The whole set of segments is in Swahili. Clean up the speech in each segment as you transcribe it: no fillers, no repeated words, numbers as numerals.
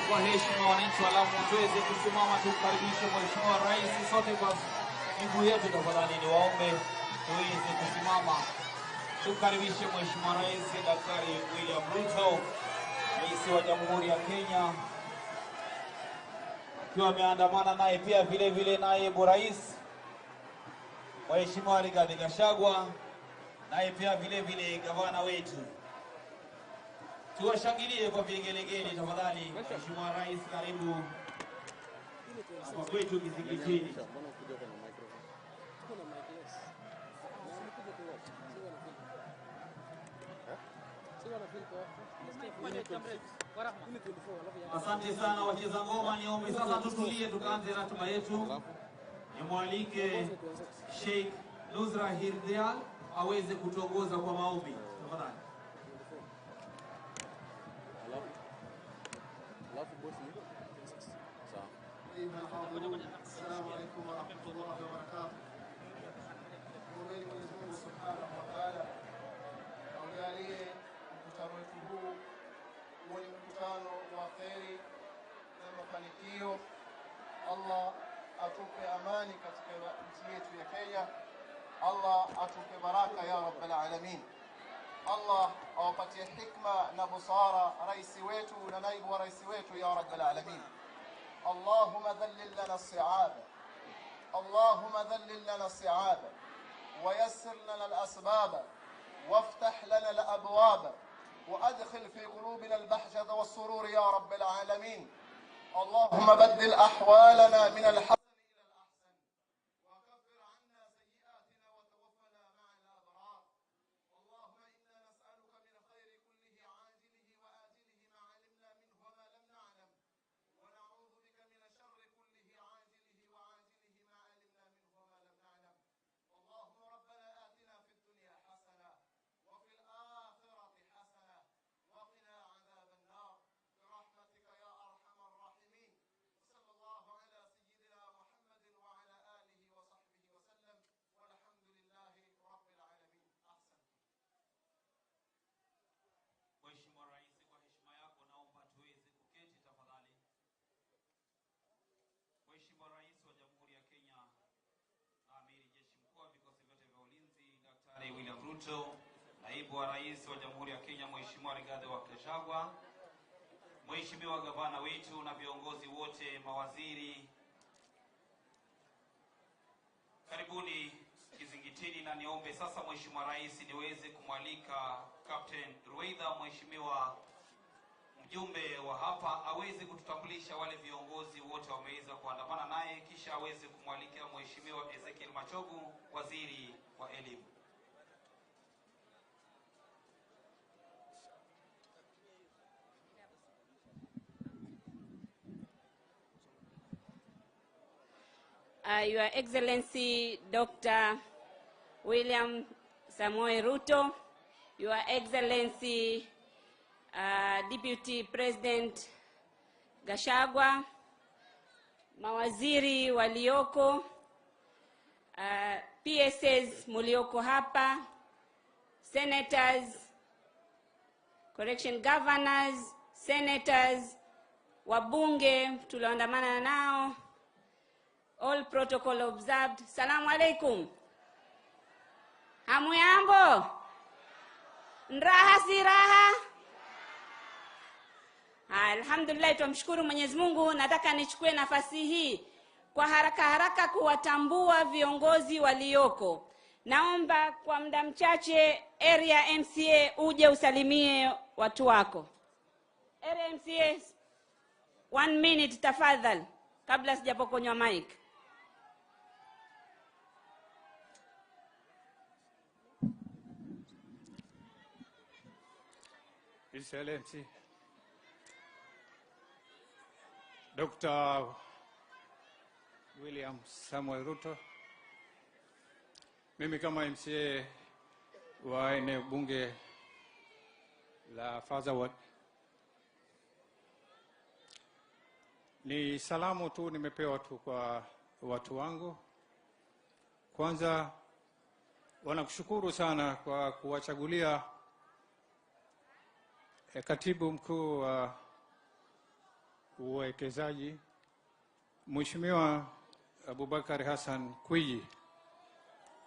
kwa heshima wananchi wa Lamu tuweze kusimama tukaribishe Mheshimiwa Rais sote kwa miguu yetu tafadhali niwaombe tuweze kusimama tukaribishe Mheshimiwa Rais Daktari William Ruto Rais wa Jamhuri ya Kenya akiwa ameandamana naye pia vile vile naibu rais Mheshimiwa Rigathi Gachagua naye pia vile vile gavana wetu. Tuwashangilie kwa vigelegele tafadhali. Mheshimiwa Rais karibu hapa kwetu Kizingitini. Asante sana wacheza ngoma, niombe sasa tutulie tukaanze ratiba yetu. Nimwalike Sheikh Nusra Hirdial aweze kutuongoza kwa maombi tafadhali. السلام عليكم ورحمة الله وبركاته. Mwenyezi Mungu Subhanahu wa Ta'ala aujalie mkutano wetu huu uwe mkutano wa kheri na mafanikio. Allah atupe amani katika nchi yetu ya Kenya. Allah atupe baraka ya Rabbal Alamin. Allah awapatie hikma na busara rais wetu na naibu wa rais wetu ya Rabbal Alamin. اللهم ذلل لنا الصعاب اللهم ذلل لنا الصعاب ويسر لنا الأسباب وافتح لنا الأبواب وأدخل في قلوبنا البهجة والسرور يا رب العالمين. اللهم بدل أحوالنا من الحزن إلى الأحسن وكفر عنا سيئاتنا وتوفنا مع الأبرار. اللهم إنا نسألك من خير كله عاجله وآجله ما علمنا منه وما لم نعلم ونعوذ بك من شر كله عاجله وعاجله ما علمنا منه وما لم نعلم. اللهم ربنا آتنا في الدنيا حسنة وفي الآخرة حسنة وقنا عذاب النار برحمتك يا أرحم الراحمين. وصلى الله على سيدنا محمد وعلى آله وصحبه وسلم والحمد لله رب العالمين. أحسن. Mheshimiwa Rais kwa heshima yako naomba tuweze kuketi tafadhali. Mheshimiwa Rais wa Jamhuri ya Kenya na Amiri Jeshi Mkuu wa Vikosi vyote vya Ulinzi Daktari William Ruto, Naibu wa Rais wa Jamhuri ya Kenya Mheshimiwa Rigathi Gachagua, Mheshimiwa gavana wetu na viongozi wote, mawaziri, karibuni Kizingitini. Na niombe sasa Mheshimiwa Rais niweze kumwalika Captain Raila, Mheshimiwa mjumbe wa hapa, aweze kututambulisha wale viongozi wote wameweza kuandamana naye, kisha aweze kumwalika Mheshimiwa Ezekiel Machogu, waziri wa elimu. Your Excellency Dr. William Samoei Ruto, Your Excellency Deputy President Gachagua, mawaziri walioko, PSS mulioko hapa, senators, correction governors, senators, wabunge tulioandamana nao, all protocol observed. Salamu alaikum. Hamuyambo? Nraha si raha? Alhamdulillah, tumshukuru Mwenyezi Mungu. Nataka nichukue nafasi hii kwa haraka kuwatambua viongozi walioko. Naomba kwa muda mchache area MCA uje usalimie watu wako. Area MCA 1 minute tafadhali kabla sijapokonywa mic. Excellency Dr. William Samoei Ruto, mimi kama MCA wa eneo bunge la Faza Ward, ni salamu tu nimepewa tu kwa watu wangu. Kwanza wanakushukuru sana kwa kuwachagulia katibu mkuu wa uwekezaji, Mheshimiwa Abubakar Hassan Kwiji,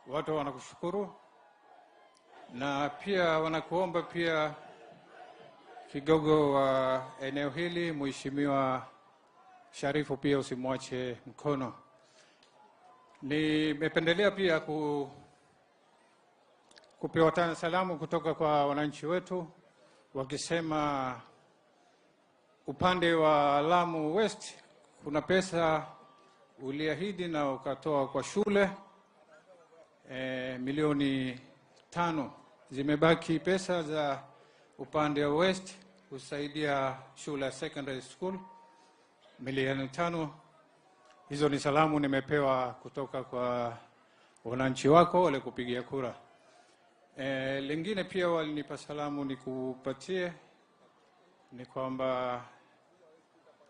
watu wanakushukuru na pia wanakuomba pia kigogo wa eneo hili Mheshimiwa Sharifu pia usimwache mkono. Nimependelea pia kupewa tena salamu kutoka kwa wananchi wetu wakisema upande wa Lamu West kuna pesa uliahidi na ukatoa kwa shule milioni 5. Zimebaki pesa za upande wa West kusaidia shule ya secondary school milioni 5. Hizo ni salamu nimepewa kutoka kwa wananchi wako wale kupigia kura. Lingine pia walinipa salamu nikupatie ni kwamba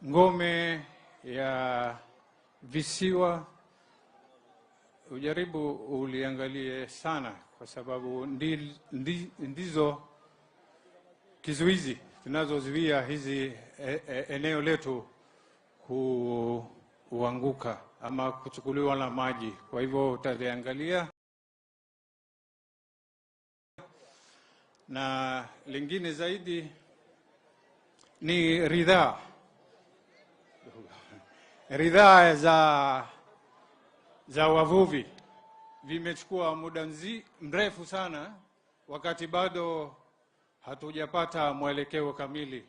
ngome ya visiwa ujaribu uliangalie sana, kwa sababu ndizo kizuizi zinazozuia hizi eneo letu kuanguka ama kuchukuliwa na maji. Kwa hivyo utaziangalia. Na lingine zaidi ni ridhaa za wavuvi. Vimechukua muda mrefu sana, wakati bado hatujapata mwelekeo kamili.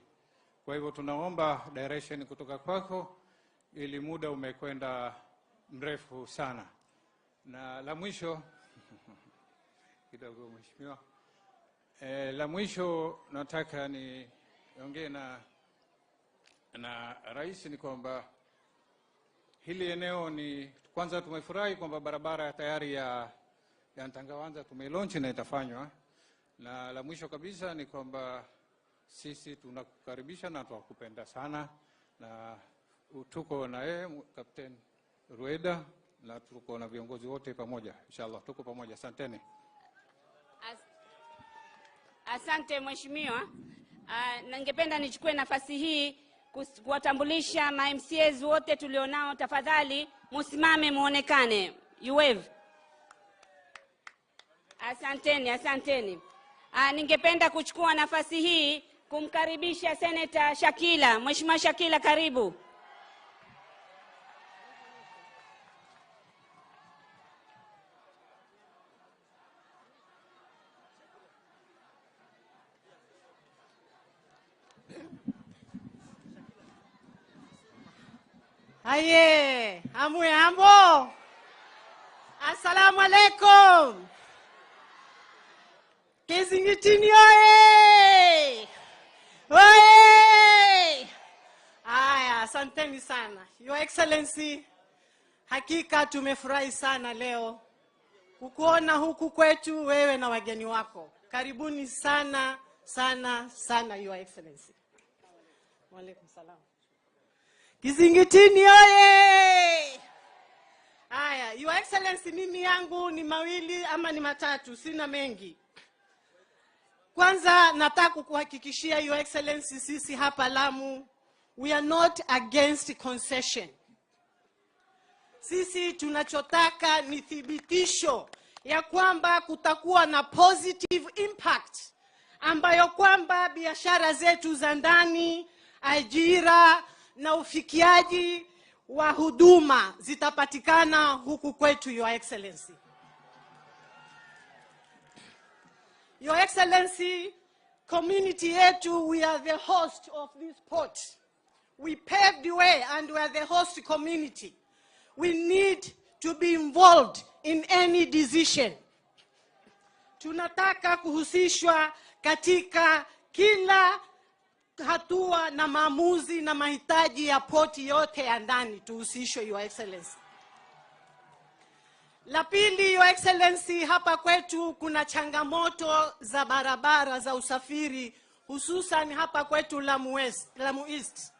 Kwa hivyo tunaomba direction kutoka kwako, ili muda umekwenda mrefu sana. Na la mwisho kidogo mheshimiwa, la mwisho nataka niongee na rais ni kwamba hili eneo ni kwanza tumefurahi kwamba barabara tayari ya Ntangawanza tumelaunch na itafanywa. Na la mwisho kabisa ni kwamba sisi tunakukaribisha na tunakupenda sana, na tuko na yeye Captain Rueda na tuko na viongozi wote pamoja. Inshallah tuko pamoja. Asanteni. Asante mheshimiwa. Ningependa nichukue nafasi hii kuwatambulisha ma MCAs wote tulionao. Tafadhali musimame muonekane. You wave. Asanteni. Ningependa kuchukua nafasi hii kumkaribisha Senator Shakila. Mheshimiwa Shakila, karibu. Aye, hambo. Assalamu alaikum. Kizingitini oye! Oye! Aya, asanteni sana. Your Excellency, hakika tumefurahi sana leo kukuona huku kwetu wewe na wageni wako. Karibuni sana Your Excellency. Wa alaikum salam. Kizingitini oye! Aya, Your Excellency, mimi yangu ni mawili ama ni matatu, sina mengi. Kwanza nataka kukuhakikishia Your Excellency, sisi hapa Lamu, we are not against concession. Sisi tunachotaka ni thibitisho ya kwamba kutakuwa na positive impact, ambayo kwamba biashara zetu za ndani, ajira na ufikiaji wa huduma zitapatikana huku kwetu Your Excellency. Your Excellency, community yetu, we are the host of this port. We paved the way and we are the host community. We need to be involved in any decision. Tunataka kuhusishwa katika kila hatua na maamuzi na mahitaji ya poti yote ya ndani, tuhusishwe Your Excellency. La pili, Your Excellency, hapa kwetu kuna changamoto za barabara za usafiri, hususan hapa kwetu Lamu East.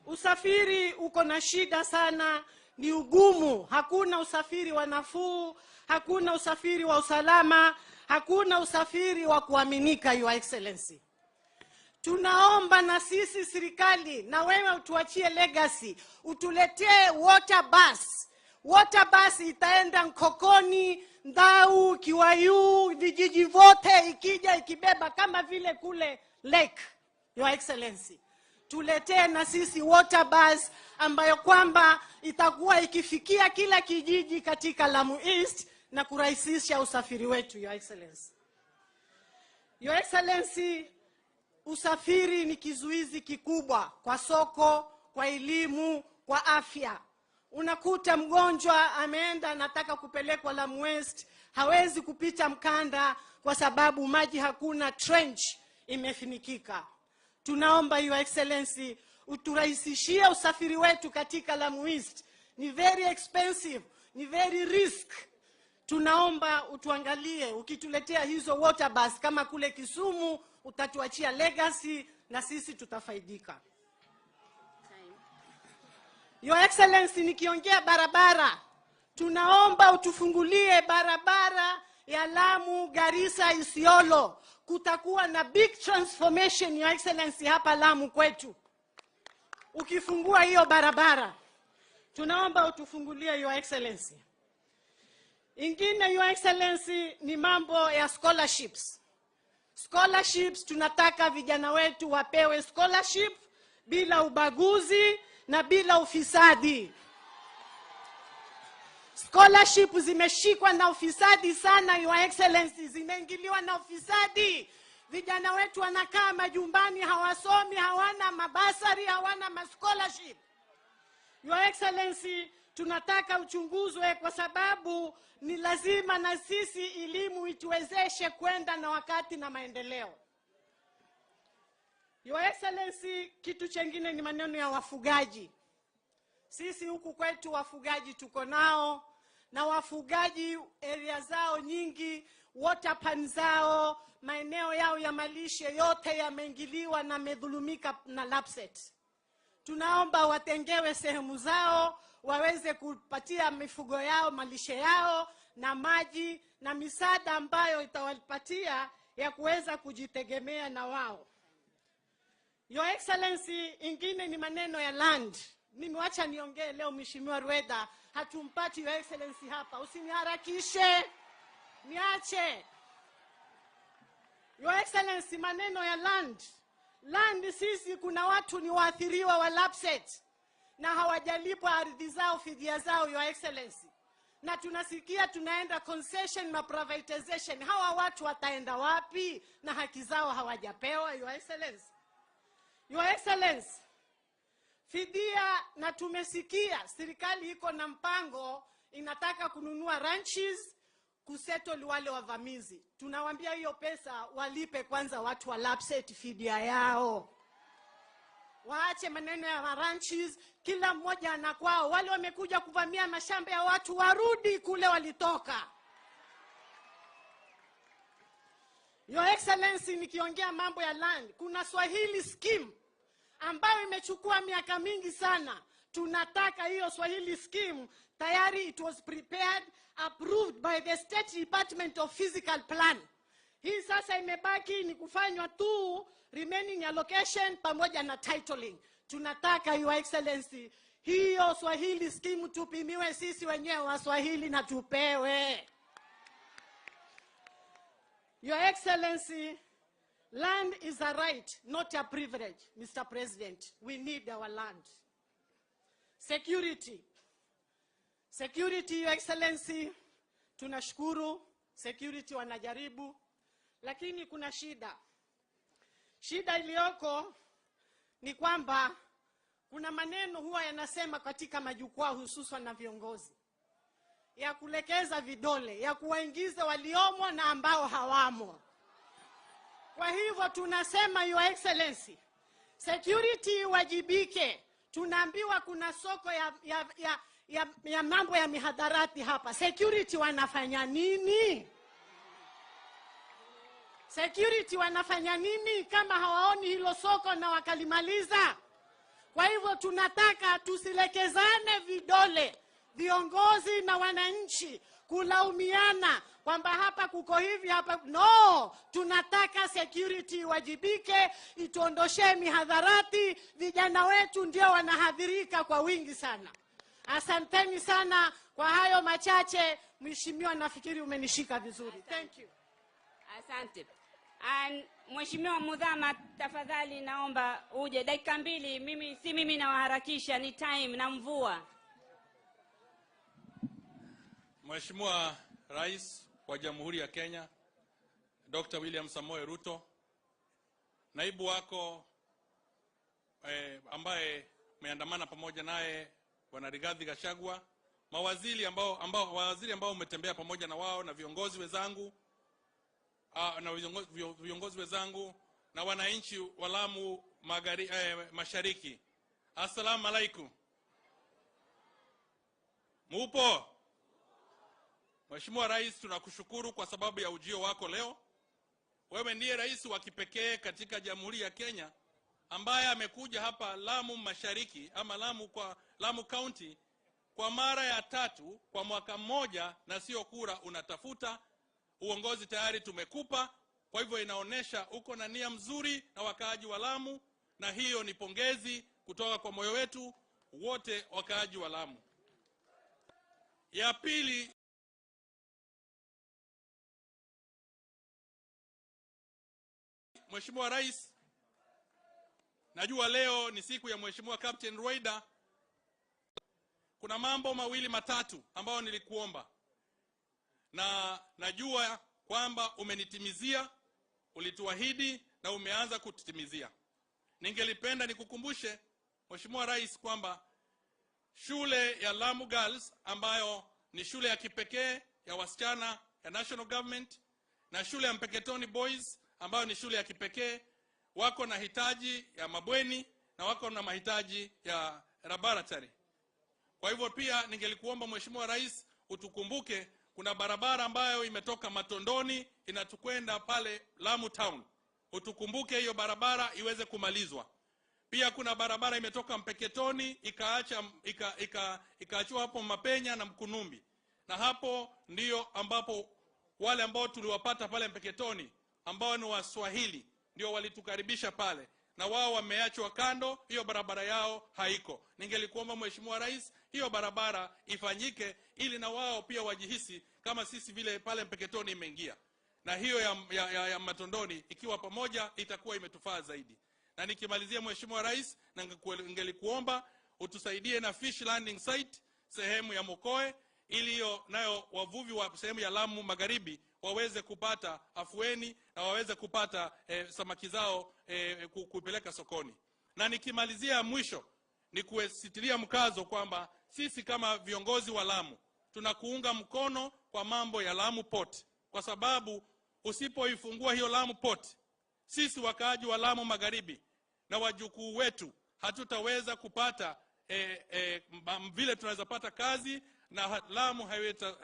Usafiri uko na shida sana, ni ugumu, hakuna usafiri wa nafuu, hakuna usafiri wa usalama, hakuna usafiri wa kuaminika Your Excellency. Tunaomba na sisi serikali, na wewe utuachie legacy, utuletee water bus. Water bus itaenda Nkokoni, Ndau, Kiwayu, vijiji vote, ikija ikibeba kama vile kule lake. Your Excellency, tuletee na sisi water bus ambayo kwamba itakuwa ikifikia kila kijiji katika Lamu East na kurahisisha usafiri wetu. Your Excellency, Your Excellency, usafiri ni kizuizi kikubwa kwa soko, kwa elimu, kwa afya. Unakuta mgonjwa ameenda anataka kupelekwa Lamu West, hawezi kupita Mkanda kwa sababu maji hakuna, trench imefinikika. Tunaomba Your Excellency uturahisishie usafiri wetu katika Lamu East. Ni very expensive, ni very risk. Tunaomba utuangalie, ukituletea hizo water bus kama kule Kisumu, utatuachia legacy na sisi tutafaidika. Your Excellency, nikiongea barabara, tunaomba utufungulie barabara ya Lamu, Garissa, Isiolo. Kutakuwa na big transformation, Your Excellency, hapa Lamu kwetu. Ukifungua hiyo barabara, tunaomba utufungulie, Your Excellency. Ingine, Your Excellency, ni mambo ya scholarships. Scholarships, tunataka vijana wetu wapewe scholarship bila ubaguzi na bila ufisadi. Scholarship zimeshikwa na ufisadi sana, Your Excellency, zimeingiliwa na ufisadi. Vijana wetu wanakaa majumbani, hawasomi, hawana mabasari, hawana scholarship. Your Excellency, tunataka uchunguzwe kwa sababu ni lazima na sisi elimu ituwezeshe kwenda na wakati na maendeleo. Your Excellency, kitu chengine ni maneno ya wafugaji. Sisi huku kwetu wafugaji tuko nao, na wafugaji area zao nyingi, water pan zao, maeneo yao ya malishe yote yameingiliwa na medhulumika na lapset. Tunaomba watengewe sehemu zao, waweze kupatia mifugo yao malishe yao na maji na misaada ambayo itawapatia ya kuweza kujitegemea na wao. Your Excellency, ingine ni maneno ya land. Mimi wacha niongee leo, Mheshimiwa Rueda, hatumpati Your Excellency hapa. Usiniharakishe, niache. Your Excellency, maneno ya land. Land, sisi kuna watu ni waathiriwa wa lapset na hawajalipwa ardhi zao, fidia zao, Your Excellency. Na tunasikia tunaenda concession na privatization. Hawa watu wataenda wapi na haki zao hawajapewa, Your Excellency? Your Excellency, fidia, na tumesikia serikali iko na mpango inataka kununua ranches kusettle wale wavamizi. Tunawaambia hiyo pesa walipe kwanza watu wa lapset fidia yao. Waache maneno ya ranches, kila mmoja anakwao. Wale wamekuja kuvamia mashamba ya watu warudi kule walitoka. Your Excellency, nikiongea mambo ya land, kuna Swahili scheme ambayo imechukua miaka mingi sana. Tunataka hiyo Swahili scheme, tayari it was prepared, approved by the State Department of Physical Plan. Hii sasa imebaki ni kufanywa tu remaining allocation pamoja na titling. Tunataka Your Excellency, hiyo Swahili scheme tupimiwe sisi wenyewe wa Swahili na tupewe. Your Excellency, land is a right, not a privilege, Mr. President. We need our land. Security. Security, Your Excellency, tunashukuru. Security wanajaribu. Lakini kuna shida. Shida iliyoko ni kwamba kuna maneno huwa yanasema katika majukwaa hususan na viongozi, ya kulekeza vidole, ya kuwaingiza waliomo na ambao hawamo. Kwa hivyo tunasema Your Excellency, security wajibike. Tunaambiwa kuna soko ya mambo ya mihadarati hapa. Security wanafanya nini? Security wanafanya nini kama hawaoni hilo soko na wakalimaliza? Kwa hivyo tunataka tusilekezane vidole. viongozi na wananchi kulaumiana kwamba hapa kuko hivi hapa. No, tunataka security wajibike, ituondoshe mihadharati. Vijana wetu ndio wanahadhirika kwa wingi sana. Asanteni sana kwa hayo machache. Mheshimiwa, nafikiri umenishika vizuri. Thank you. Asante. Mheshimiwa Mudhama, tafadhali naomba uje dakika 2. Mimi nawaharakisha, ni time na mvua. Mheshimiwa Rais wa Jamhuri ya Kenya Dr. William Samoei Ruto, naibu wako ambaye umeandamana pamoja naye Bwana Rigathi Gachagua, mawaziri ambao umetembea pamoja na wao, na viongozi wenzangu na wananchi wa Lamu Mashariki. Assalamu alaikum. Mupo? Mheshimiwa Rais, tunakushukuru kwa sababu ya ujio wako leo. Wewe ndiye rais wa kipekee katika Jamhuri ya Kenya ambaye amekuja hapa Lamu Mashariki ama Lamu County kwa mara ya 3 kwa mwaka mmoja, na sio kura unatafuta. Uongozi tayari tumekupa, kwa hivyo inaonesha uko na nia mzuri na wakaaji wa Lamu, na hiyo ni pongezi kutoka kwa moyo wetu wote wakaaji wa Lamu. Ya pili, Mheshimiwa Rais, najua leo ni siku ya Mheshimiwa Captain Raila. Kuna mambo mawili matatu ambayo nilikuomba, na najua kwamba umenitimizia, ulituahidi na umeanza kututimizia. Ningelipenda nikukumbushe Mheshimiwa Rais kwamba shule ya Lamu Girls ambayo ni shule ya kipekee ya wasichana ya National Government, na shule ya Mpeketoni Boys ambayo ni shule ya kipekee, wako na hitaji ya mabweni na wako na mahitaji ya laboratory. Kwa hivyo pia ningelikuomba Mheshimiwa Rais utukumbuke, kuna barabara ambayo imetoka Matondoni inatukwenda pale Lamu Town. Utukumbuke hiyo barabara iweze kumalizwa. Pia kuna barabara imetoka Mpeketoni ikaachwa hapo Mapenya na Mkunumbi. Na hapo ndio ambapo wale ambao tuliwapata pale Mpeketoni ambao ni Waswahili ndio walitukaribisha pale, na wao wameachwa kando, hiyo barabara yao haiko. Ningelikuomba Mheshimiwa Rais hiyo barabara ifanyike ili na wao pia wajihisi kama sisi vile pale Mpeketoni imeingia. Na hiyo ya Matondoni ikiwa pamoja itakuwa imetufaa zaidi. Na nikimalizia Mheshimiwa Rais, na ningelikuomba utusaidie na fish landing site sehemu ya Mokoe, ili hiyo nayo wavuvi wa sehemu ya Lamu Magharibi waweze kupata afueni na waweze kupata samaki zao kupeleka sokoni. Na nikimalizia mwisho ni kusitilia mkazo kwamba sisi kama viongozi wa Lamu tunakuunga mkono kwa mambo ya Lamu Port, kwa sababu usipoifungua hiyo Lamu Port, sisi wakaaji wa Lamu Magharibi na wajukuu wetu hatutaweza kupata vile tunaweza pata kazi, na Lamu haiweza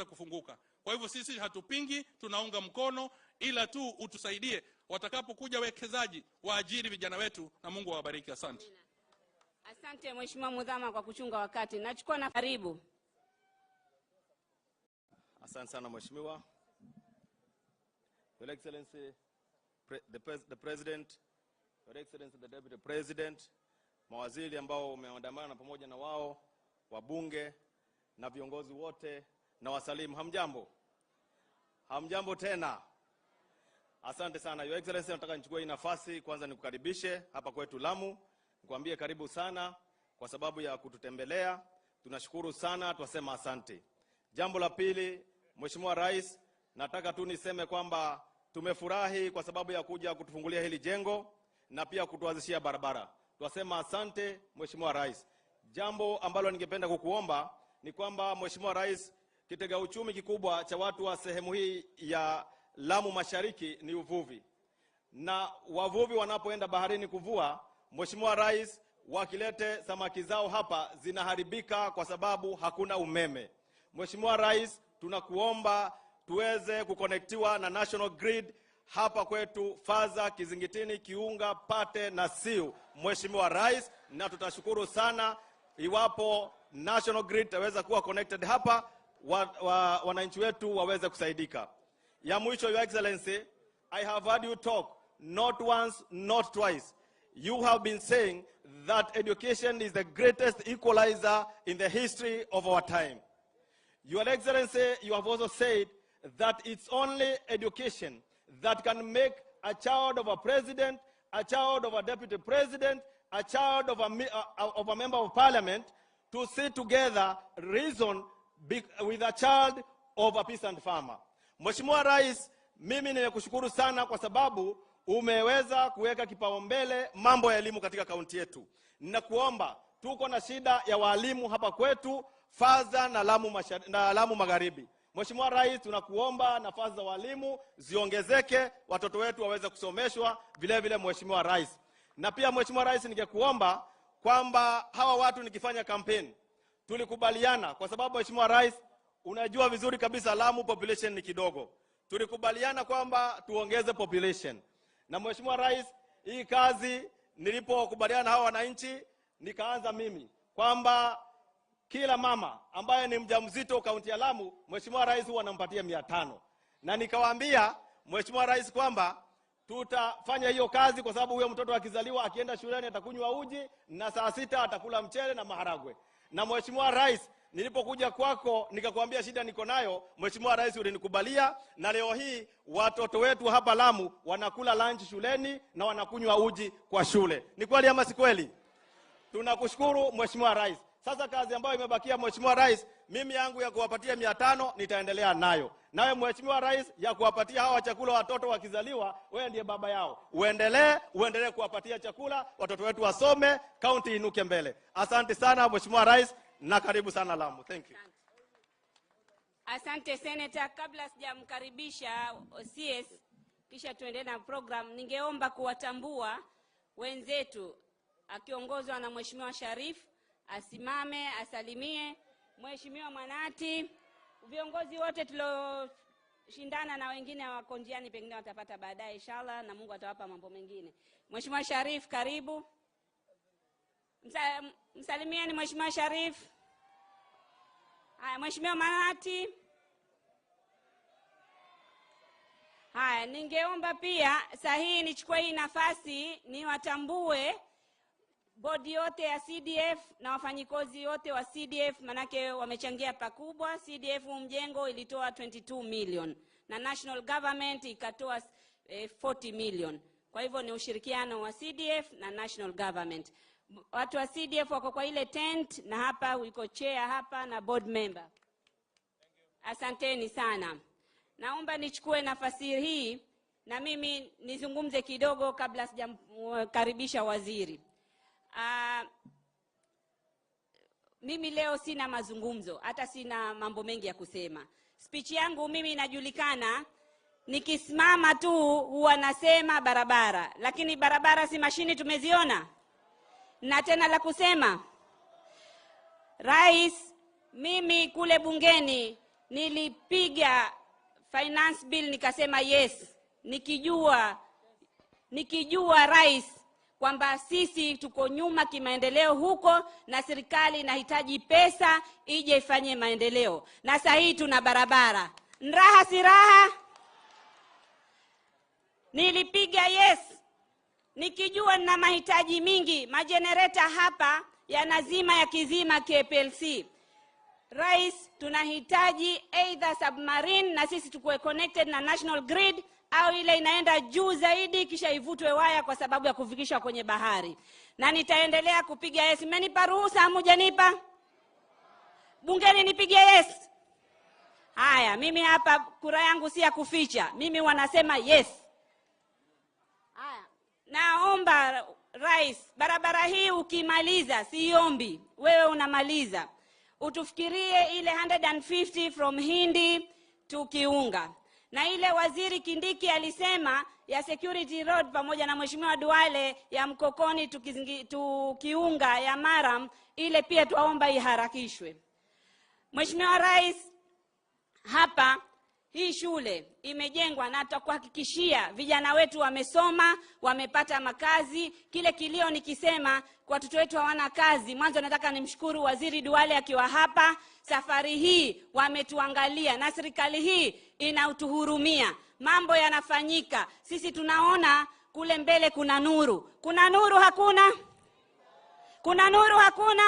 kufunguka. Kwa hivyo sisi hatupingi, tunaunga mkono, ila tu utusaidie watakapokuja wekezaji waajiri vijana wetu, na Mungu awabariki. Asante. Asante Mheshimiwa Mudhama kwa kuchunga wakati. Nachukua na karibu. Asante sana Mheshimiwa. Your Excellency, the President, Your Excellency the Deputy President, mawaziri ambao umeandamana pamoja na wao, wabunge na viongozi wote na wasalimu, hamjambo? Hamjambo tena. Asante sana. Your Excellency, nataka nichukue hii nafasi kwanza nikukaribishe hapa kwetu Lamu. Nikwambie karibu sana kwa sababu ya kututembelea. Tunashukuru sana, twasema asante. Jambo la pili, Mheshimiwa Rais, nataka tu niseme kwamba tumefurahi kwa sababu ya kuja kutufungulia hili jengo na pia kutuanzishia barabara. Twasema asante Mheshimiwa Rais. Jambo ambalo ningependa kukuomba ni kwamba Mheshimiwa Rais, kitega uchumi kikubwa cha watu wa sehemu hii ya Lamu Mashariki ni uvuvi. Na wavuvi wanapoenda baharini kuvua, Mheshimiwa Rais, wakilete samaki zao hapa zinaharibika kwa sababu hakuna umeme. Mheshimiwa Rais, tunakuomba tuweze kukonektiwa na national grid hapa kwetu Faza, Kizingitini, Kiunga, Pate na Siu, Mheshimiwa Rais, na tutashukuru sana iwapo National Grid itaweza kuwa connected hapa, wananchi wetu waweze kusaidika. Ya mwisho, Your Excellency, I have heard you talk not once, not twice. You have been saying that education is the greatest equalizer in the history of our time. Your Excellency, you have also said that it's only education that can make a child of a president, a child of a deputy president, a child of a member of parliament to sit together, reason with a child of a peasant farmer. Mheshimiwa Rais, mimi nimekushukuru sana kwa sababu umeweza kuweka kipaumbele mambo ya elimu katika kaunti yetu. Ninakuomba, tuko na shida ya walimu hapa kwetu Faza na Lamu Magharibi. Mheshimiwa Rais, tunakuomba nafasi za walimu ziongezeke, watoto wetu waweze kusomeshwa vile vile Mheshimiwa Rais. Na pia Mheshimiwa Rais, ningekuomba kwamba hawa watu nikifanya campaign tulikubaliana, kwa sababu Mheshimiwa Rais unajua vizuri kabisa Lamu population ni kidogo. Tulikubaliana kwamba tuongeze population. Na Mheshimiwa Rais, hii kazi nilipokubaliana na hawa wananchi, nikaanza mimi kwamba kila mama ambaye ni mjamzito kaunti ya Lamu, Mheshimiwa Rais huwa anampatia 500. Na nikawaambia Mheshimiwa Rais kwamba tutafanya hiyo kazi kwa sababu huyo mtoto akizaliwa akienda shuleni atakunywa uji na saa 6 atakula mchele na maharagwe. Na Mheshimiwa Rais, nilipokuja kwako nikakwambia shida niko nayo, Mheshimiwa Rais ulinikubalia, na leo hii watoto wetu hapa Lamu wanakula lunch shuleni na wanakunywa uji kwa shule. Ni kweli ama si kweli? Tunakushukuru Mheshimiwa Rais. Sasa kazi ambayo imebakia Mheshimiwa Rais, mimi yangu ya kuwapatia 500 nitaendelea nayo. Nawe Mheshimiwa Rais, ya kuwapatia hawa chakula watoto wakizaliwa, wewe ndiye baba yao. Uendelee kuwapatia chakula, watoto wetu wasome, kaunti inuke mbele. Asante sana Mheshimiwa Rais, na karibu sana Lamu. Thank you. Asante Senator. Kabla sijamkaribisha CS kisha tuendelee na program, ningeomba kuwatambua wenzetu akiongozwa na Mheshimiwa Sharif, asimame asalimie. Mheshimiwa Manati, viongozi wote tuloshindana na wengine wako njiani, pengine watapata baadaye inshallah, na Mungu atawapa mambo mengine. Mheshimiwa Sharif, karibu. Msalimieni Mheshimiwa Sharif. Haya, Mheshimiwa Manati. Haya, ningeomba pia sahihi nichukue hii nafasi niwatambue bodi yote ya CDF na wafanyikozi wote wa CDF, manake wamechangia pakubwa. CDF mjengo ilitoa 22 million na national government ikatoa 40 million. Kwa hivyo ni ushirikiano wa CDF na national government. Watu wa CDF wako kwa ile tent, na hapa uko chair hapa na board member. Asanteni sana. Naomba nichukue nafasi hii na mimi nizungumze kidogo kabla sijamkaribisha waziri. Mimi leo sina mazungumzo, hata sina mambo mengi ya kusema. Speech yangu mimi inajulikana, nikisimama tu huwa nasema barabara, lakini barabara si mashini tumeziona. Na tena la kusema, Rais, mimi kule bungeni nilipiga finance bill nikasema yes, nikijua Rais kwamba sisi tuko nyuma kimaendeleo huko na serikali inahitaji pesa ije ifanye maendeleo. Na sasa hii tuna barabara. Raha si raha? Nilipiga yes nikijua na mahitaji mingi. Majenereta hapa yanazima ya kizima KPLC. Rais, tunahitaji either submarine na sisi tukue connected na national grid, au ile inaenda juu zaidi kisha ivutwe waya kwa sababu ya kufikishwa kwenye bahari. Na nitaendelea kupiga yes. Mmenipa ruhusa hamujanipa? Bungeni nipige yes. Haya, mimi hapa kura yangu si ya kuficha. Mimi wanasema yes. Haya, naomba Rais, barabara hii ukimaliza, siombi, wewe unamaliza, utufikirie ile 150 from Hindi to Kiunga. Na ile waziri Kindiki alisema ya security road pamoja na Mheshimiwa Duale ya Mkokoni Kiunga ya Maram, ile pia tuomba iharakishwe. Mheshimiwa Rais, hapa hii shule imejengwa na tutakuhakikishia vijana wetu wamesoma, wamepata makazi. Kile kilio nikisema kwa watoto wetu hawana kazi, mwanzo nataka nimshukuru Waziri Duale akiwa hapa. Safari hii wametuangalia na serikali hii inautuhurumia. Mambo yanafanyika. Sisi tunaona kule mbele kuna nuru. Kuna nuru hakuna? Kuna nuru hakuna?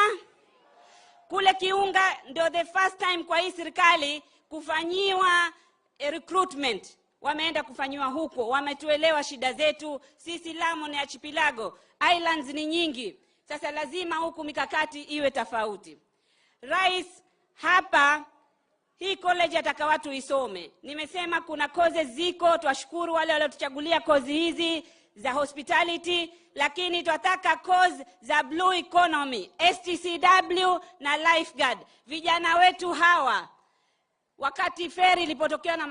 Kule Kiunga ndio the first time kwa hii serikali kufanyiwa recruitment. Wameenda kufanyiwa huko, wametuelewa shida zetu. Sisi Lamu ni archipelago, islands ni nyingi. Sasa lazima huku mikakati iwe tofauti. Rais hapa hii college ataka watu isome. Nimesema kuna courses ziko, tuwashukuru wale waliotuchagulia kozi hizi za hospitality, lakini tunataka course za blue economy, STCW na lifeguard. Vijana wetu hawa, wakati feri ilipotokea na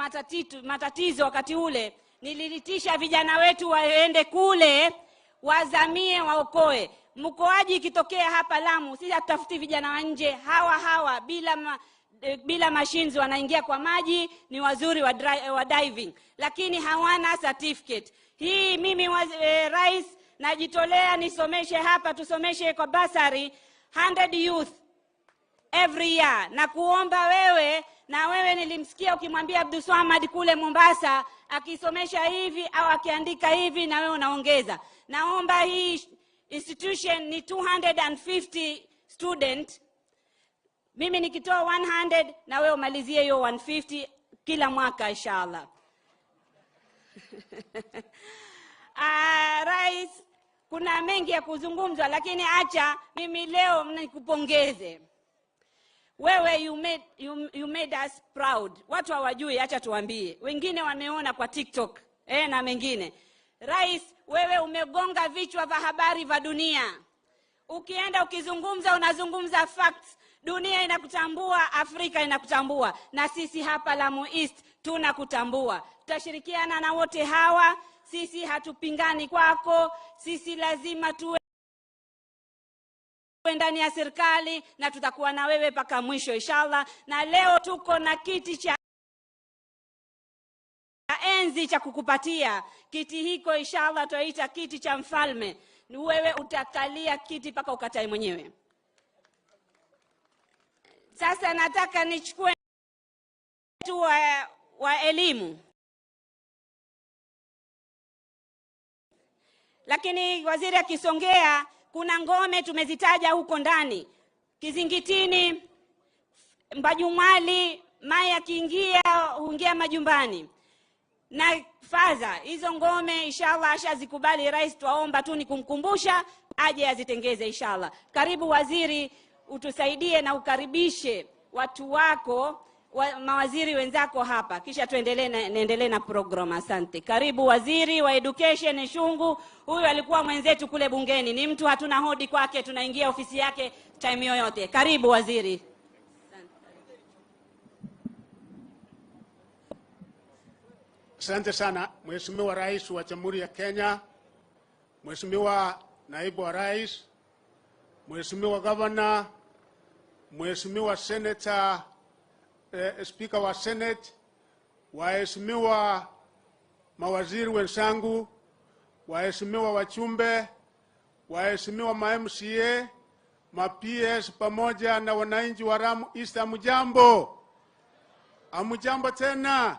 matatizo wakati ule, nililitisha vijana wetu waende kule wazamie waokoe. Mkoaji ikitokea hapa Lamu, sisi tutafuti vijana wa nje, hawa bila machines wanaingia kwa maji, ni wazuri wa diving, lakini hawana certificate. Hii mimi rais najitolea nisomeshe hapa, tusomeshe kwa basari 100 youth every year. Na kuomba wewe, na wewe nilimsikia ukimwambia Abdul Swamad kule Mombasa akisomesha hivi au akiandika hivi, na wewe unaongeza. Naomba hii institution ni 250 student, mimi nikitoa 100 na wewe umalizie hiyo 150 kila mwaka inshallah. Rais, kuna mengi ya kuzungumzwa, lakini acha mimi leo nikupongeze. Wewe you made us proud. Watu hawajui, acha tuambie. Wengine wameona kwa TikTok na mengine. Rais, wewe umegonga vichwa vya habari vya dunia. Ukienda ukizungumza unazungumza facts. Dunia inakutambua, Afrika inakutambua, na sisi hapa Lamu East tunakutambua. Tutashirikiana na wote hawa. Sisi hatupingani kwako. Sisi lazima tuwe ndani ya serikali na tutakuwa na wewe mpaka mwisho inshallah. Na leo tuko na kiti cha enzi cha kukupatia. Kiti hiko inshallah tuita kiti cha mfalme. Ni wewe utakalia kiti mpaka ukatae mwenyewe. Sasa nataka nichukue tu wa elimu. Lakini waziri akisongea, kuna ngome tumezitaja huko ndani. Kizingitini, Mbajumali, Mai akiingia huingia majumbani. Na faza, hizo ngome inshallah ashazikubali rais, tuwaomba tu ni kumkumbusha aje azitengeze inshallah. Karibu waziri, utusaidie na ukaribishe watu wako, mawaziri wenzako hapa, kisha tuendelee na program. Asante. Karibu waziri wa education Shungu. Huyu alikuwa mwenzetu kule bungeni, ni mtu hatuna hodi kwake, tunaingia ofisi yake time yoyote. Karibu waziri. Asante sana Mheshimiwa Rais wa Jamhuri ya Kenya, Mheshimiwa Naibu wa Rais, Mheshimiwa Governor, Mheshimiwa Senator, Speaker wa Senate, waheshimiwa mawaziri wenzangu, waheshimiwa wachumbe, waheshimiwa ma-MCA, ma-PS pamoja na wananchi wa Lamu East, amujambo. Amujambo tena.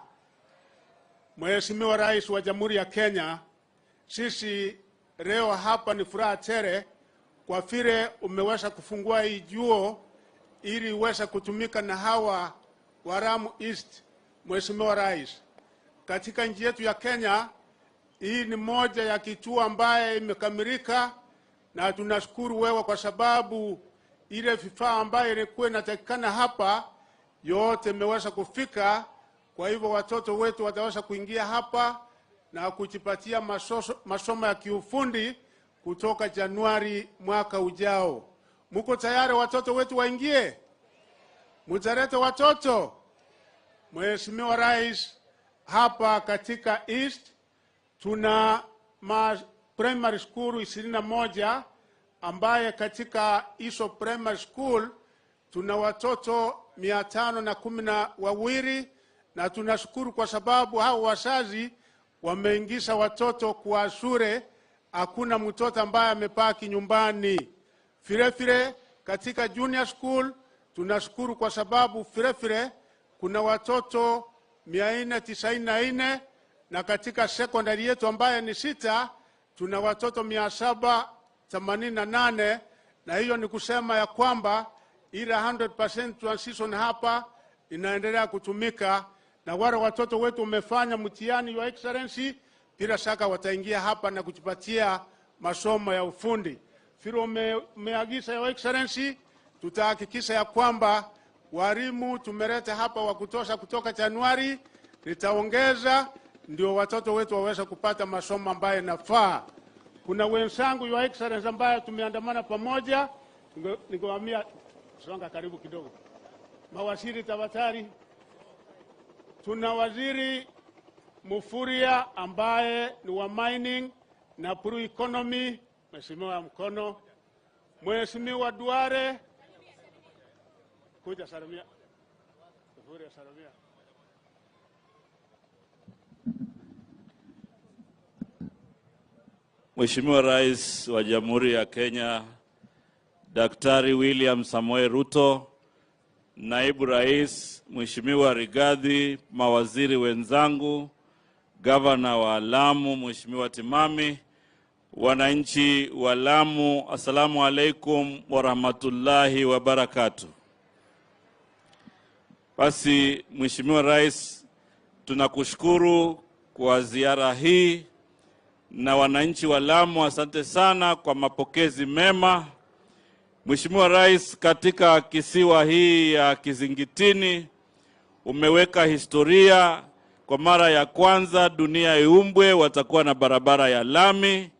Mheshimiwa Rais wa Jamhuri ya Kenya, sisi leo hapa ni furaha tele kwa vile umeweza kufungua hii juo ili iweze kutumika na hawa wa Lamu East. Mheshimiwa Rais, katika nchi yetu ya Kenya, hii ni moja ya kituo ambaye imekamilika, na tunashukuru wewe kwa sababu ile vifaa ambaye ilikuwa inatakikana hapa yote imeweza kufika. Kwa hivyo watoto wetu wataweza kuingia hapa na kujipatia masomo ya kiufundi kutoka Januari mwaka ujao. Muko tayari watoto wetu waingie? Mutarete watoto? Mheshimiwa Rais, hapa katika East tuna primary school 21 ambaye katika hizo primary school tuna watoto 512 na tunashukuru kwa sababu hao wazazi wameingiza watoto kwa shule, hakuna mtoto ambaye amepaki nyumbani. Vile katika junior school tunashukuru kwa sababu vile kuna watoto 494, na katika secondary yetu ambaye ni 6 tuna watoto 788, na hiyo ni kusema ya kwamba ile 100% transition hapa inaendelea kutumika, na wale watoto wetu wamefanya mtihani wa excellency bila shaka wataingia hapa na kujipatia masomo ya ufundi. Vile umeagiza ya excellency, tutahakikisha ya kwamba walimu tumeleta hapa wa kutosha kutoka Januari, nitaongeza ndio watoto wetu waweze kupata masomo ambayo yanafaa. Kuna wenzangu wa excellence ambayo tumeandamana pamoja, nikwambia songa karibu kidogo. Mawaziri tafadhali. Tuna waziri Mufuria ambaye ni wa mining na blue economy, mheshimiwa mkono. Mheshimiwa Duare kuja salamia. Mufuria salamia. Mheshimiwa Rais wa Jamhuri ya Kenya Daktari William Samoei Ruto, Naibu Rais Mheshimiwa Rigathi, mawaziri wenzangu, Gavana wa Lamu Mheshimiwa Timami, wananchi wa Lamu, assalamu alaikum wa rahmatullahi wa barakatuh. Basi Mheshimiwa Rais, tunakushukuru kwa ziara hii, na wananchi wa Lamu asante sana kwa mapokezi mema. Mheshimiwa Rais, katika kisiwa hii ya Kizingitini umeweka historia. Kwa mara ya kwanza dunia iumbwe watakuwa na barabara ya lami.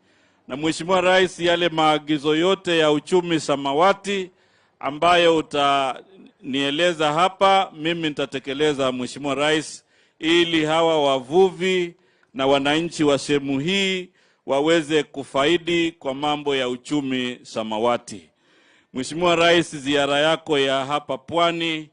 Na Mheshimiwa Rais, yale maagizo yote ya uchumi samawati ambayo utanieleza hapa, mimi nitatekeleza Mheshimiwa Rais, ili hawa wavuvi na wananchi wa sehemu hii waweze kufaidi kwa mambo ya uchumi samawati. Mheshimiwa Rais, ziara yako ya hapa pwani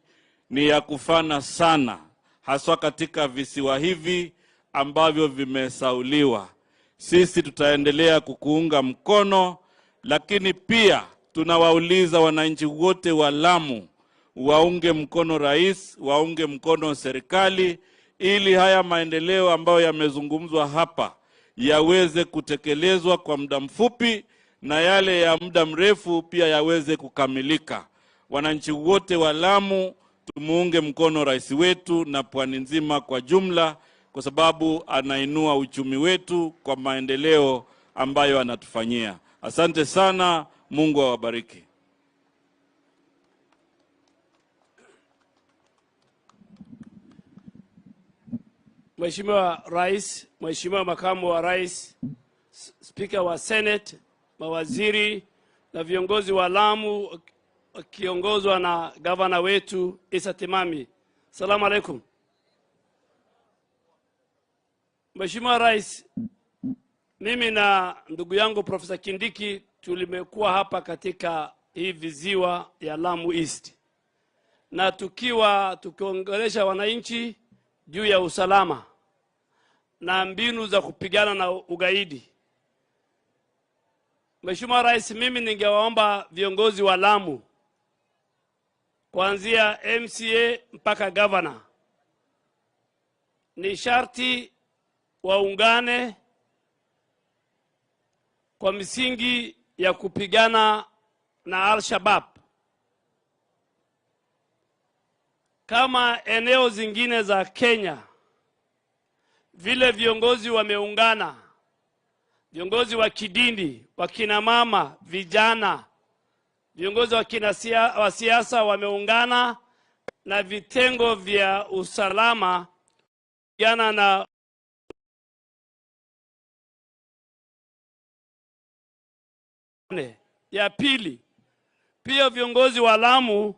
ni ya kufana sana, haswa katika visiwa hivi ambavyo vimesauliwa. Sisi tutaendelea kukuunga mkono, lakini pia tunawauliza wananchi wote wa Lamu waunge mkono rais, waunge mkono serikali, ili haya maendeleo ambayo yamezungumzwa hapa yaweze kutekelezwa kwa muda mfupi, na yale ya muda mrefu pia yaweze kukamilika. Wananchi wote wa Lamu tumuunge mkono rais wetu na pwani nzima kwa jumla, kwa sababu anainua uchumi wetu kwa maendeleo ambayo anatufanyia. Asante sana, Mungu awabariki. Mheshimiwa Rais, Mheshimiwa Makamu wa Rais, Spika wa Senate, mawaziri na viongozi wa Lamu kiongozwa na gavana wetu Isa Timami. Salamu alaikum. Mheshimiwa Rais, mimi na ndugu yangu Profesa Kindiki tulimekuwa hapa katika hii viziwa ya Lamu East, na tukiongelesha wananchi juu ya usalama na mbinu za kupigana na ugaidi. Mheshimiwa Rais, mimi ningewaomba viongozi wa Lamu kuanzia MCA mpaka governor, ni sharti waungane kwa misingi ya kupigana na Al-Shabaab. Kama eneo zingine za Kenya vile viongozi wameungana, viongozi wa kidini, wakina mama, vijana, viongozi wa siasa wameungana na vitengo vya usalama kupigana na ya pili. Pia viongozi wa Lamu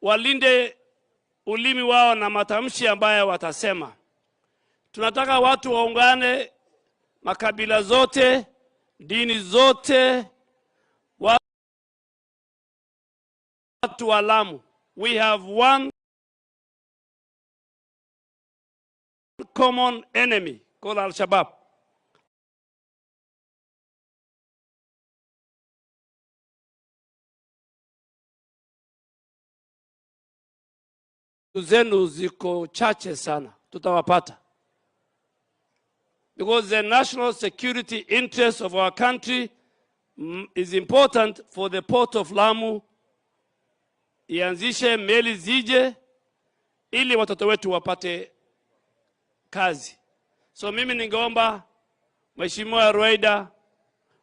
walinde ulimi wao na matamshi ambayo watasema. Tunataka watu waungane, makabila zote, dini zote, watu wa Lamu. We have one common enemy called Al-Shabaab. Zenu ziko chache sana, tutawapata. Because the national security interest of our country is important for the port of Lamu. Ianzishe meli zije ili watoto wetu wapate kazi. So mimi ningeomba Mheshimiwa Raila,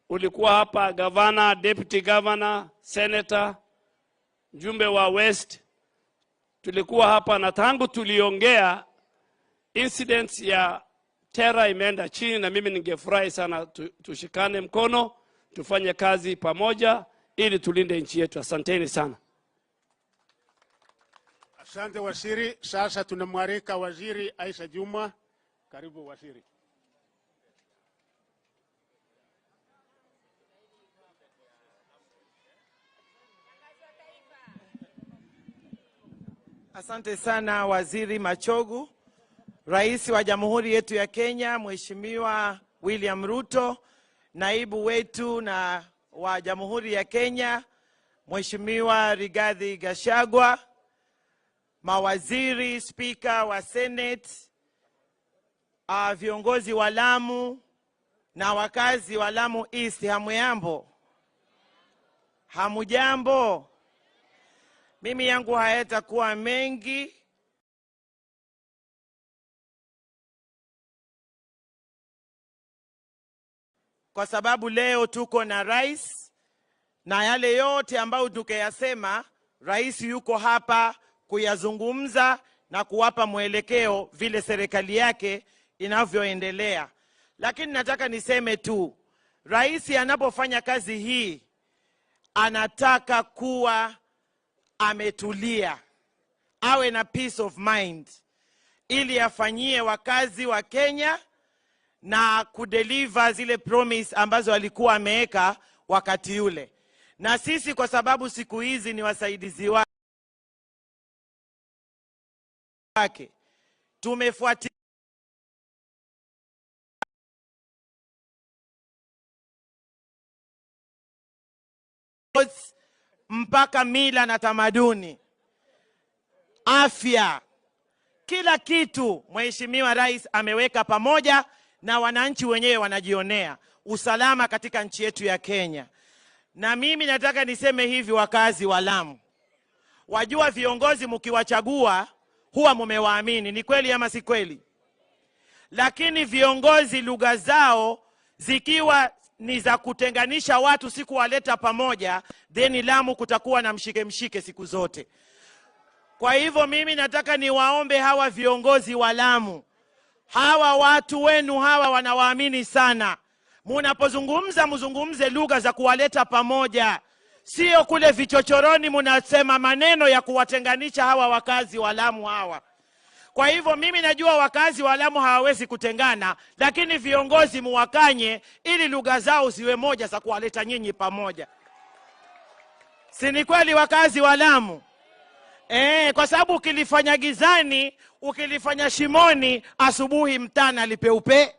ulikuwa hapa governor, deputy governor, senator, mjumbe wa West, tulikuwa hapa na tangu tuliongea incidents ya terror imeenda chini, na mimi ningefurahi sana tushikane mkono tufanye kazi pamoja ili tulinde nchi yetu. Asanteni sana. Asante waziri. Sasa tunamwalika Waziri Aisha Juma. Karibu waziri. Asante sana Waziri Machogu. Rais wa Jamhuri yetu ya Kenya, Mheshimiwa William Ruto, naibu wetu na wa Jamhuri ya Kenya, Mheshimiwa Rigathi Gachagua, mawaziri, spika wa Senate, viongozi wa Lamu na wakazi wa Lamu East, hamujambo? Hamujambo? Mimi yangu hayatakuwa mengi. Kwa sababu leo tuko na rais, na yale yote ambayo tukayasema, rais yuko hapa kuyazungumza na kuwapa mwelekeo vile serikali yake inavyoendelea. Lakini nataka niseme tu, rais anapofanya kazi hii anataka kuwa ametulia, awe na peace of mind, ili afanyie wakazi wa Kenya na kudeliver zile promise ambazo alikuwa ameweka wakati ule. Na sisi kwa sababu siku hizi ni wasaidizi wake, tumefuatilia mpaka mila na tamaduni, afya, kila kitu Mheshimiwa Rais ameweka pamoja, na wananchi wenyewe wanajionea usalama katika nchi yetu ya Kenya. Na mimi nataka niseme hivi, wakazi wa Lamu, wajua viongozi mkiwachagua huwa mumewaamini, ni kweli ama si kweli? Lakini viongozi lugha zao zikiwa ni za kutenganisha watu, si kuwaleta pamoja, then Lamu kutakuwa na mshike siku zote. Kwa hivyo mimi nataka niwaombe hawa viongozi wa Lamu, hawa watu wenu hawa wanawaamini sana. Munapozungumza mzungumze lugha za kuwaleta pamoja, sio kule vichochoroni munasema maneno ya kuwatenganisha hawa wakazi wa Lamu hawa. Kwa hivyo mimi najua wakazi wa Lamu hawawezi kutengana, lakini viongozi muwakanye ili lugha zao ziwe moja za kuwaleta nyinyi pamoja. Si ni kweli wakazi wa Lamu? Kwa sababu ukilifanya gizani, ukilifanya shimoni, asubuhi mtana lipeupe.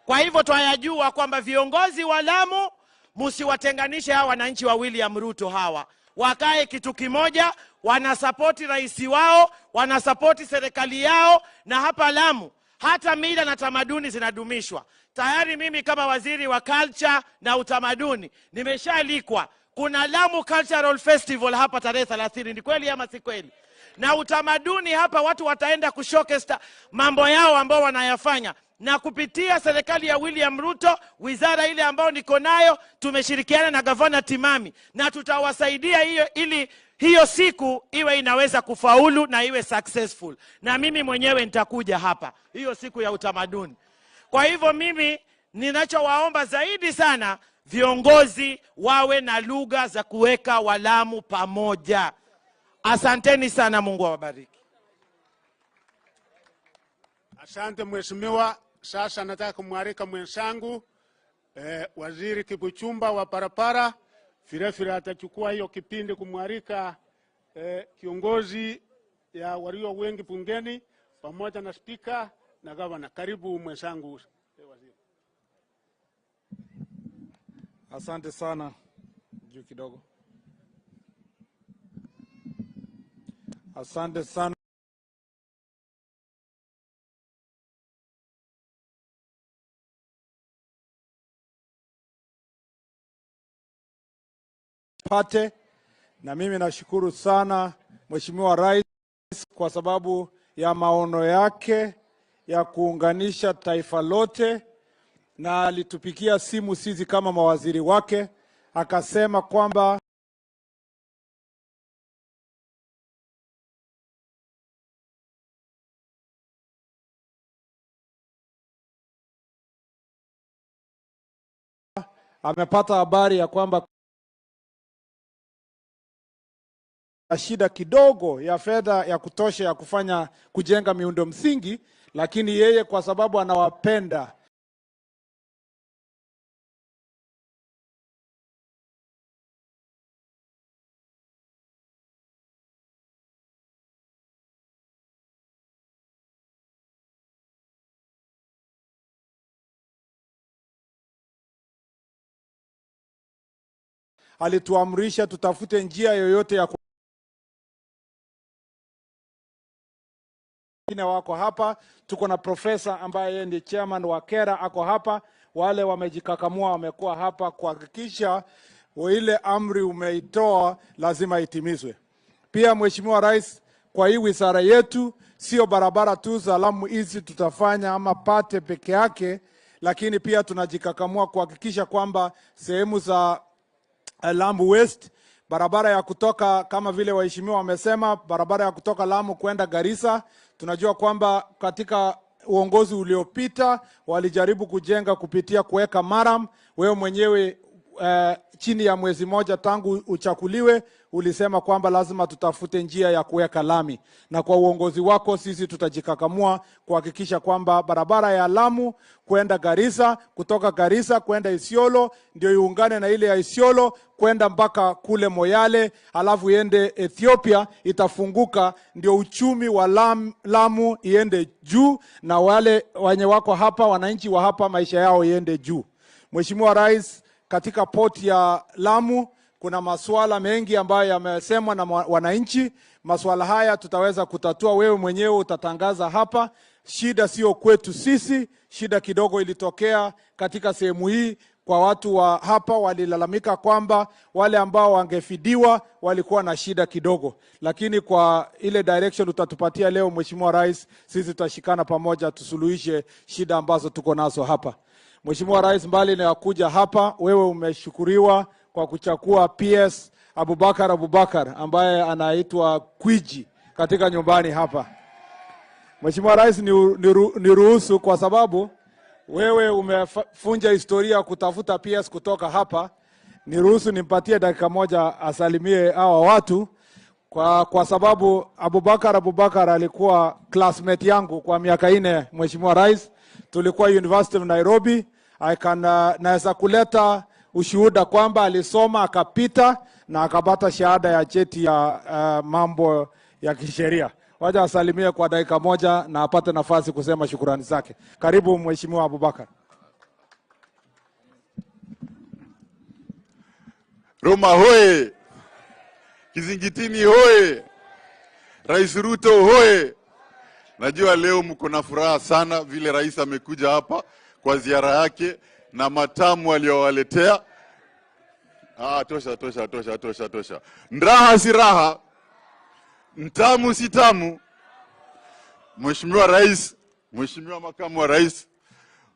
Kwa hivyo twayajua kwamba viongozi wa Lamu msiwatenganishe hawa wananchi wa William Ruto hawa. Wakae kitu kimoja, wanasapoti rais wao, wanasapoti serikali yao, na hapa Lamu hata mila na tamaduni zinadumishwa. Tayari mimi kama waziri wa culture na utamaduni nimeshaalikwa. Kuna Lamu Cultural Festival hapa tarehe 30, ni kweli ama si kweli? Na utamaduni hapa watu wataenda kushowcase mambo yao ambao wanayafanya. Na kupitia serikali ya William Ruto, wizara ile ambayo niko nayo, tumeshirikiana na gavana Timami, na tutawasaidia hiyo ili hiyo siku iwe inaweza kufaulu na iwe successful. Na mimi mwenyewe nitakuja hapa hiyo siku ya utamaduni. Kwa hivyo mimi ninachowaomba zaidi sana, viongozi wawe na lugha za kuweka Walamu pamoja. Asanteni sana, Mungu awabariki. Asante mheshimiwa. Sasa nataka kumwalika mwenzangu Waziri Kibuchumba wa Parapara, vile atachukua hiyo kipindi kumwalika kiongozi ya walio wengi bungeni pamoja na spika na gavana. Karibu mwenzangu waziri. Asante sana. Juu kidogo. Asante sana. Pate, na mimi nashukuru sana Mheshimiwa Rais kwa sababu ya maono yake ya kuunganisha taifa lote, na alitupigia simu sisi kama mawaziri wake akasema kwamba amepata habari ya kwamba shida kidogo ya fedha ya kutosha ya kufanya kujenga miundo msingi, lakini yeye kwa sababu anawapenda alituamrisha tutafute njia yoyote ya wako hapa. Tuko na profesa ambaye yeye ndiye chairman wa Kera ako hapa. Wale wamejikakamua wamekuwa hapa kuhakikisha ile amri umeitoa lazima itimizwe. Pia Mheshimiwa Rais, kwa hii wizara yetu sio barabara tu za Lamu hizi tutafanya ama Pate peke yake, lakini pia tunajikakamua kuhakikisha kwamba sehemu za Lamu West, barabara ya kutoka kama vile waheshimiwa wamesema, barabara ya kutoka Lamu kwenda Garissa. Tunajua kwamba katika uongozi uliopita walijaribu kujenga kupitia kuweka maram. Wewe mwenyewe chini ya mwezi moja tangu uchakuliwe ulisema kwamba lazima tutafute njia ya kuweka lami, na kwa uongozi wako sisi tutajikakamua kuhakikisha kwamba barabara ya Lamu kwenda Garissa, kutoka Garissa kwenda Isiolo ndio iungane na ile ya Isiolo kwenda mpaka kule Moyale, alafu iende Ethiopia, itafunguka, ndio uchumi wa Lamu iende juu, na wale wenye wako hapa, wananchi wa hapa, maisha yao iende juu. Mheshimiwa Rais, katika port ya Lamu kuna masuala mengi ambayo yamesemwa na wananchi. Masuala haya tutaweza kutatua, wewe mwenyewe utatangaza hapa. Shida sio kwetu sisi, shida kidogo ilitokea katika sehemu hii kwa watu wa hapa, walilalamika kwamba wale ambao wangefidiwa walikuwa na shida kidogo, lakini kwa ile direction utatupatia leo Mheshimiwa Rais, sisi tutashikana pamoja tusuluhishe shida ambazo tuko nazo hapa. Mheshimiwa Rais, mbali na kuja hapa, wewe umeshukuriwa kwa kuchakua PS Abubakar ambaye anaitwa Kwiji katika nyumbani hapa. Mheshimiwa Rais, niruhusu kwa sababu wewe umefunja historia kutafuta PS kutoka hapa, niruhusu nimpatie dakika moja asalimie hawa watu kwa sababu Abubakar alikuwa classmate yangu kwa miaka 4. Mheshimiwa Rais, tulikuwa University of Nairobi. Naweza kuleta ushuhuda kwamba alisoma akapita na akapata shahada ya cheti ya mambo ya kisheria. Wacha asalimie kwa dakika moja na apate nafasi kusema shukrani zake. Karibu Mheshimiwa Abubakar. Roma hoye! Kizingitini hoye! Rais Ruto hoye! Najua leo mko na furaha sana vile rais amekuja hapa kwa ziara yake na matamu aliyowaletea. Tosha. Raha si raha, mtamu si tamu. Mheshimiwa Rais, Mheshimiwa Makamu wa Rais,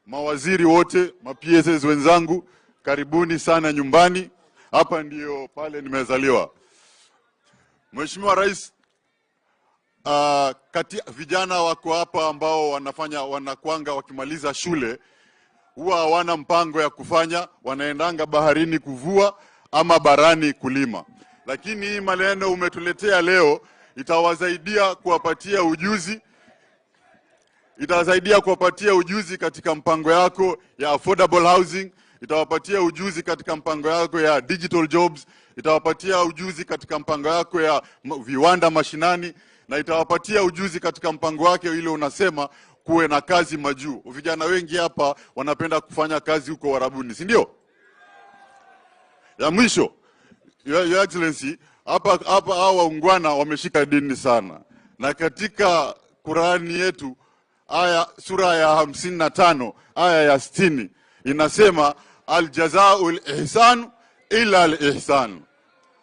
mawaziri wote, ma-PSs wenzangu, karibuni sana nyumbani. Hapa ndio pale nimezaliwa. Mheshimiwa Rais, vijana wako hapa ambao wanakwanga wakimaliza shule huwa hawana mpango ya kufanya, wanaendanga baharini kuvua ama barani kulima. Lakini hii maneno umetuletea leo itawasaidia kuwapatia ujuzi katika mpango yako ya affordable housing, itawapatia ujuzi katika mpango yako ya digital jobs, itawapatia ujuzi katika mpango yako ya viwanda mashinani, na itawapatia ujuzi katika mpango wake ile unasema kuwe na kazi majuu. Vijana wengi hapa wanapenda kufanya kazi huko Warabuni, si ndio? Ya mwisho, Your Excellency, hapa hao waungwana wameshika dini sana. Na katika Qurani yetu sura ya 55 aya ya 60 inasema aljazaul ihsan illa al-ihsan.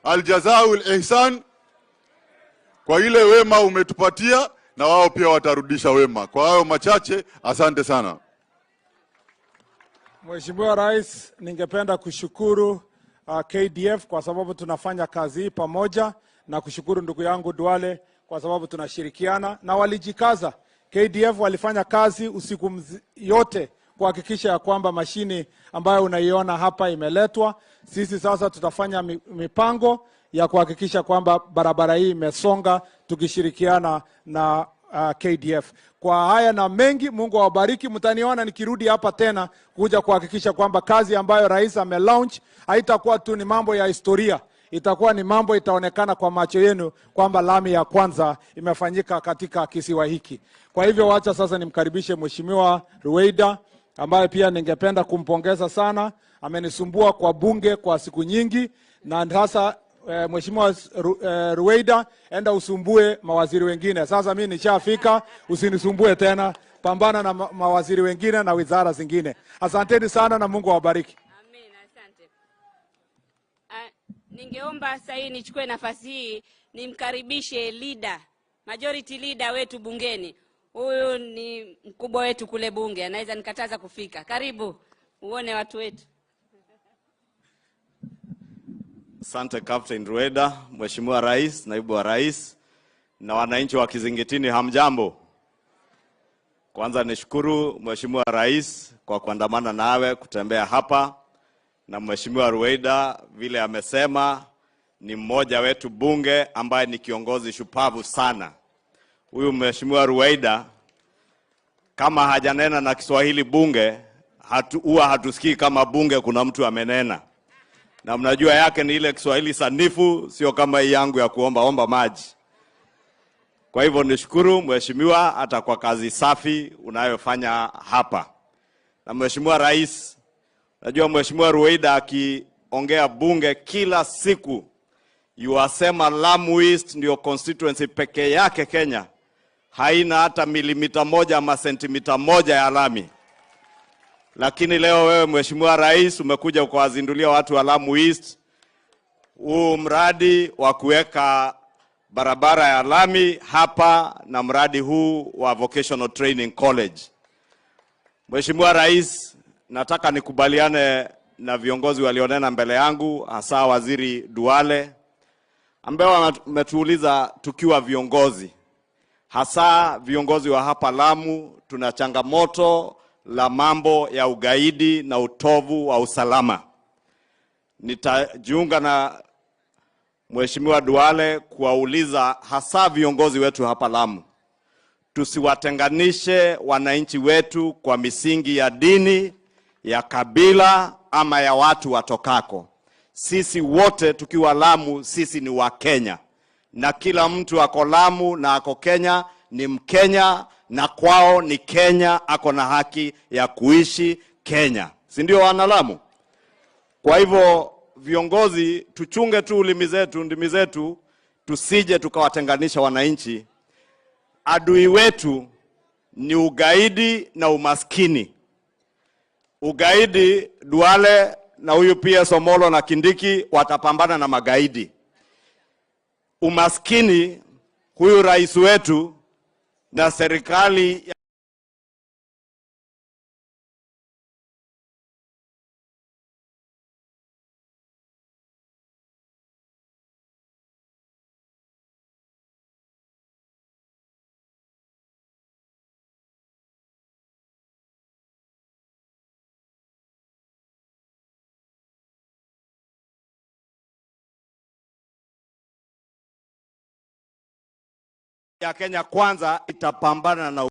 Aljazaul ihsan, kwa ile wema umetupatia na wao pia watarudisha wema. Kwa hayo machache, asante sana. Mheshimiwa Rais, ningependa kushukuru KDF kwa sababu tunafanya kazi hii pamoja, na kushukuru ndugu yangu Duale kwa sababu tunashirikiana na walijikaza. KDF walifanya kazi usiku yote kuhakikisha ya kwamba mashini ambayo unaiona hapa imeletwa. Sisi sasa tutafanya mipango ya kuhakikisha kwamba barabara hii imesonga tukishirikiana na KDF. Kwa haya na mengi, Mungu awabariki. Mtaniona nikirudi hapa tena kuja kuhakikisha kwamba kazi ambayo rais amelaunch haitakuwa tu ni mambo ya historia, itakuwa ni mambo itaonekana kwa macho yenu kwamba lami ya kwanza imefanyika katika kisiwa hiki. Kwa hivyo wacha sasa nimkaribishe Mheshimiwa Rueda ambaye pia ningependa kumpongeza sana. Amenisumbua kwa bunge kwa siku nyingi, na sasa Mheshimiwa Rueda, enda usumbue mawaziri wengine. Sasa mimi nishafika, usinisumbue tena. Pambana na mawaziri wengine na wizara zingine. Asanteni sana na Mungu awabariki. Amen, asante. Ningeomba sasa hii nichukue nafasi hii nimkaribishe leader, majority leader wetu bungeni. Huyu ni mkubwa wetu kule bunge, anaweza nikataza kufika. Karibu uone watu wetu. Asante Captain Rueda, Mheshimiwa Rais, Naibu wa Rais na wananchi wa Kizingitini, hamjambo. Kwanza nishukuru Mheshimiwa Rais kwa kuandamana nawe kutembea hapa, na Mheshimiwa Rueda vile amesema ni mmoja wetu bunge ambaye ni kiongozi shupavu sana. Huyu Mheshimiwa Rueda kama hajanena na Kiswahili bunge, huwa hatusikii kama bunge kuna mtu amenena. Na mnajua yake ni ile Kiswahili sanifu, sio kama hii yangu ya kuomba maji. Kwa hivyo nishukuru Mheshimiwa hata kwa kazi safi unayofanya hapa. Na Mheshimiwa Rais, najua Mheshimiwa Rueda akiongea bunge kila siku yuasema Lamu East ndio constituency pekee yake Kenya haina hata milimita moja ama sentimita moja ya lami. Lakini leo wewe Mheshimiwa Rais umekuja kuwazindulia watu wa Lamu East huu mradi wa kuweka barabara ya lami hapa na mradi huu wa Vocational Training College. Mheshimiwa Rais, nataka nikubaliane na viongozi walionena mbele yangu, hasa Waziri Duale ambao wametuuliza tukiwa viongozi, hasa viongozi wa hapa Lamu, tuna changamoto la mambo ya ugaidi na utovu wa usalama. Nitajiunga na Mheshimiwa Duale kuwauliza hasa viongozi wetu hapa Lamu, tusiwatenganishe wananchi wetu kwa misingi ya dini, ya kabila ama ya watu watokako. Sisi wote tukiwa Lamu, sisi ni wa Kenya, na kila mtu ako Lamu na ako Kenya ni Mkenya, na kwao ni Kenya, ako na haki ya kuishi Kenya, si ndio wana Lamu? Kwa hivyo viongozi tuchunge tu ndimi zetu, tusije tukawatenganisha wananchi. Adui wetu ni ugaidi na umaskini. Ugaidi, Duale na huyu pia Somolo na Kindiki watapambana na magaidi. Umaskini, huyu rais wetu na serikali ya Kenya Kwanza itapambana na